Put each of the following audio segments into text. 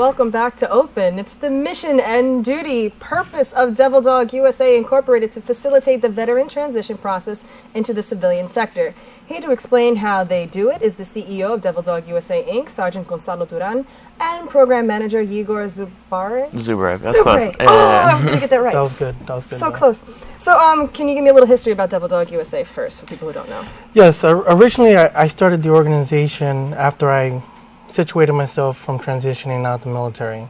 Welcome back to Open. It's the mission and duty purpose of Devil Dog USA Incorporated to facilitate the veteran transition process into the civilian sector. Here to explain how they do it is the CEO of Devil Dog USA Inc., Sergeant Gonzalo Duran, and Program Manager Igor Zubarev. Zubarev, that's Zubarev. close. I was going to get that right. That was good. So close. So, can you give me a little history about Devil Dog USA first, for people who don't know? Yes, originally I started the organization after I situated myself from transitioning out the military.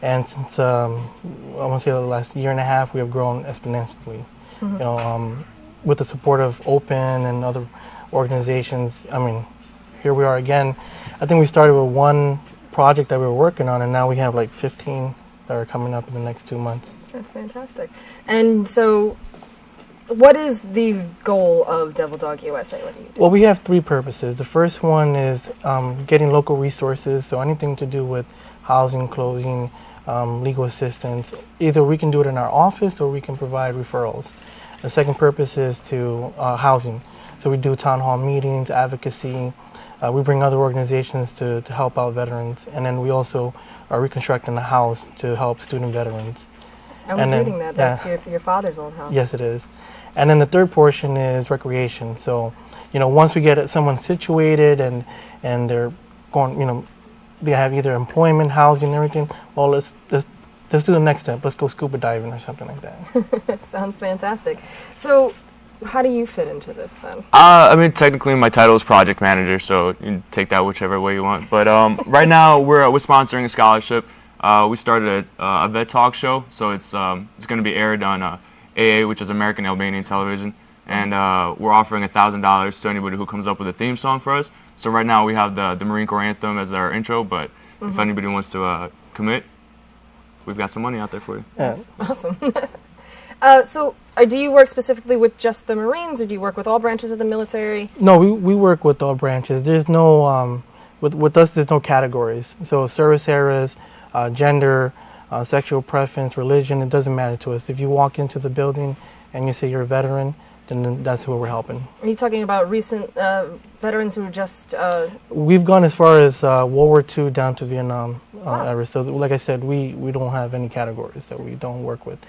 And since, I want to say the last year and a half, we have grown exponentially. You know, with the support of Open and other organizations, I mean, here we are again. I think we started with one project that we were working on, and now we have like 15 that are coming up in the next 2 months. That's fantastic. And so, what is the goal of Devil Dog USA? What do you do? Well, we have three purposes. The first one is getting local resources, so anything to do with housing, clothing, legal assistance. Either we can do it in our office or we can provide referrals. The second purpose is to housing. So we do town hall meetings, advocacy. We bring other organizations to help out veterans. And then we also are reconstructing a house to help student veterans. I was reading that. That's your father's old house. Yes, it is. And then the third portion is recreation. So, you know, once we get someone situated and they're going, you know, they have either employment, housing, and everything, well, let's do the next step. Let's go scuba diving or something like that. That sounds fantastic. So, how do you fit into this then? I mean, technically my title is project manager, so you can take that whichever way you want. But right now we're sponsoring a scholarship. We started a vet talk show, so it's going to be aired on AA, which is American Albanian Television, and we're offering $1,000 to anybody who comes up with a theme song for us. So right now we have the Marine Corps anthem as our intro, but if anybody wants to commit, we've got some money out there for you. Yeah. Awesome. So do you work specifically with just the Marines, or do you work with all branches of the military? No, we work with all branches. There's no, with us, there's no categories. So service eras, gender, sexual preference, religion, it doesn't matter to us. If you walk into the building and you say you're a veteran, then that's who we're helping. Are you talking about recent veterans who just... We've gone as far as World War II down to Vietnam era. So like I said, we don't have any categories that we don't work with.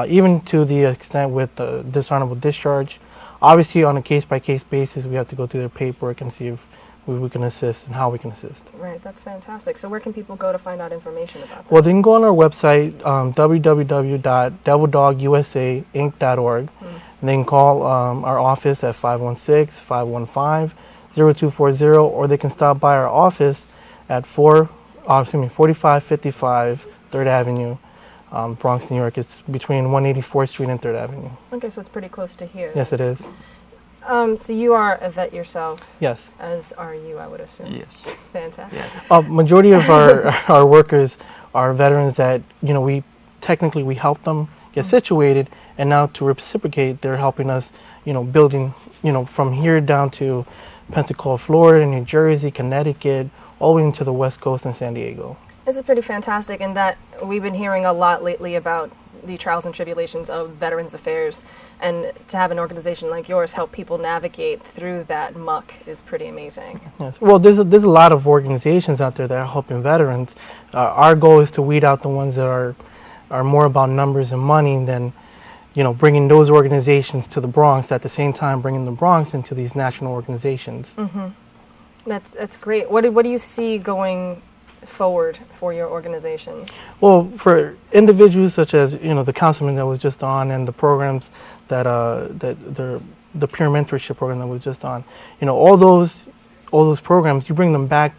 Even to the extent with dishonorable discharge, obviously on a case-by-case basis, we have to go through their paperwork and see if we can assist and how we can assist. Right, that's fantastic. So where can people go to find out information about that? Well, they can go on our website, www.devildogusainc.org. And they can call our office at 516-515-0240, or they can stop by our office at 4555 3rd Avenue, Bronx, New York. It's between 184th Street and 3rd Avenue. Okay, so it's pretty close to here. Yes, it is. So you are a vet yourself? Yes. As are you, I would assume. Yes. Fantastic. Yeah. Majority of our workers are veterans that, you know, we help them get situated, and now to reciprocate, they're helping us, you know, building, you know, from here down to Pensacola, Florida, New Jersey, Connecticut, all the way into the West Coast and San Diego. This is pretty fantastic in that we've been hearing a lot lately about the trials and tribulations of Veterans Affairs, and to have an organization like yours help people navigate through that muck is pretty amazing. Yes. Well, there's a lot of organizations out there that are helping veterans. Our goal is to weed out the ones that are more about numbers and money than, you know, bringing those organizations to the Bronx, at the same time bringing the Bronx into these national organizations. That's great. What do you see going forward for your organization? Well, for individuals such as, you know, the councilman that was just on, and the programs that the peer mentorship program that was just on, you know, all those programs, you bring them back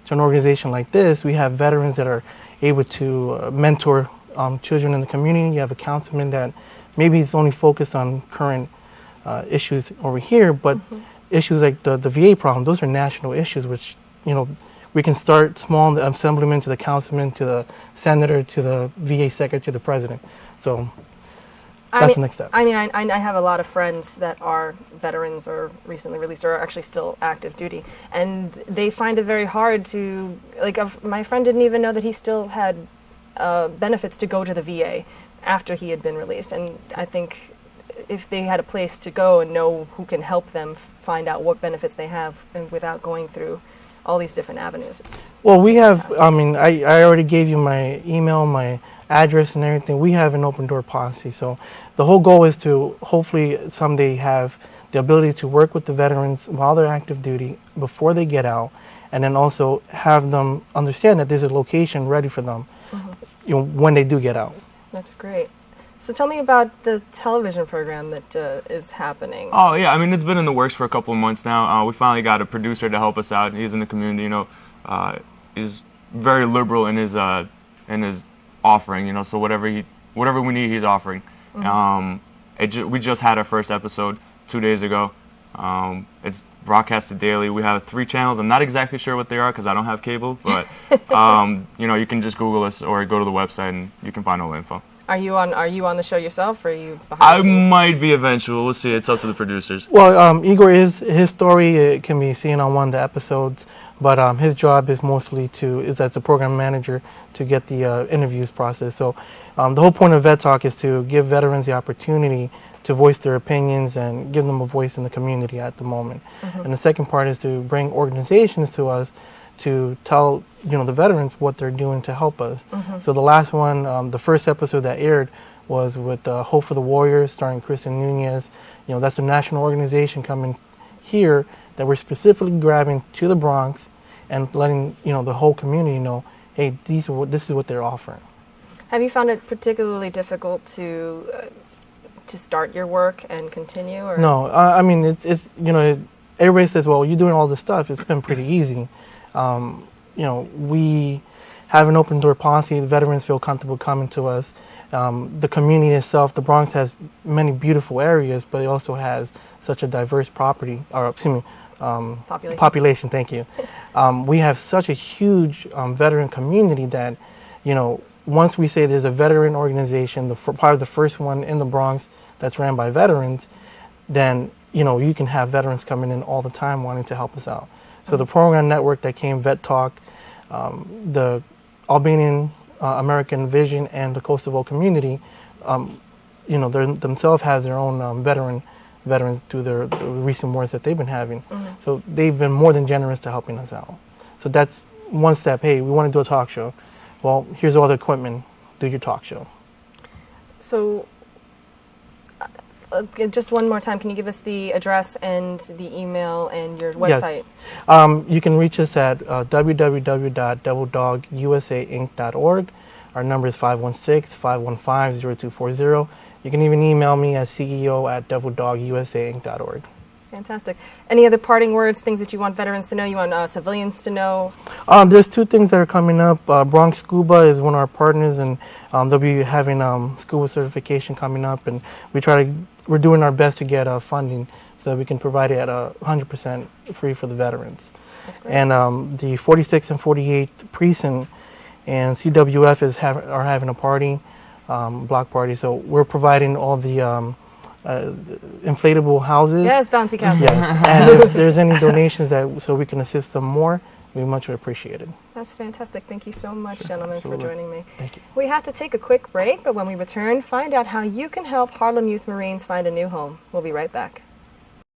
to an organization like this. We have veterans that are able to mentor children in the community. You have a councilman that maybe is only focused on current issues over here, but issues like the VA problem, those are national issues, which, you know, we can start small, the assemblyman to the councilman to the senator to the VA secretary to the president. So that's the next step. I mean, I have a lot of friends that are veterans or recently released or are actually still active duty, and they find it very hard to, like, my friend didn't even know that he still had benefits to go to the VA after he had been released. And I think if they had a place to go and know who can help them find out what benefits they have, and without going through all these different avenues. It's Well, we have, fantastic. I mean, I already gave you my email, my address and everything. We have an open door policy. So the whole goal is to hopefully someday have the ability to work with the veterans while they're active duty before they get out, and then also have them understand that there's a location ready for them, when they do get out. That's great. So tell me about the television program that is happening. Oh yeah, I mean it's been in the works for a couple of months now. We finally got a producer to help us out. He's in the community, he's very liberal in his offering, so whatever we need, he's offering. We just had our first episode 2 days ago. It's broadcasted daily. We have 3 channels. I'm not exactly sure what they are because I don't have cable, but you can just Google us or go to the website and you can find all the info. Are you on the show yourself, or are you behind I the scenes? might be eventual. We'll see. It's up to the producers. Well, Igor his story can be seen on one of the episodes, but his job is mostly is as a program manager to get the interviews process. So the whole point of Vet Talk is to give veterans the opportunity to voice their opinions and give them a voice in the community at the moment. And the second part is to bring organizations to us to tell the veterans what they're doing to help us. So the last one, the first episode that aired was with Hope for the Warriors, starring Kristen Nunez. That's a national organization coming here that we're specifically grabbing to the Bronx and letting the whole community know, hey, this is what they're offering. Have you found it particularly difficult to start your work and continue? Or? No, I mean it's everybody says, well, you're doing all this stuff. It's been pretty easy. We have an open door policy. The veterans feel comfortable coming to us. The community itself, the Bronx has many beautiful areas, but it also has such a diverse population. Thank you. We have such a huge veteran community that, once we say there's a veteran organization, probably the first one in the Bronx that's ran by veterans, then you can have veterans coming in all the time wanting to help us out. So the program network that came, Vet Talk, the Albanian American Vision, and the Kosovo community, they themselves have their own veterans through the recent wars that they've been having. So they've been more than generous to helping us out. So that's one step. Hey, we want to do a talk show. Well, here's all the equipment. Do your talk show. So just one more time, can you give us the address and the email and your website? Yes. You can reach us at www.devildogusainc.org. Our number is 516-515-0240. You can even email me at ceo@devildogusainc.org. Fantastic. Any other parting words, things that you want veterans to know, you want civilians to know? There's 2 things that are coming up. Bronx Scuba is one of our partners, and they'll be having scuba certification coming up, and we're doing our best to get funding so that we can provide it at 100% free for the veterans. That's great. And the 46th and 48th precinct and CWF are having a party, block party. So we're providing all the inflatable houses. Yes, bouncy castles. Yes. And if there's any donations so we can assist them more, we much appreciate it. That's fantastic. Thank you so much, gentlemen, Absolutely. for joining me. Thank you. We have to take a quick break, but when we return, find out how you can help Harlem Youth Marines find a new home. We'll be right back.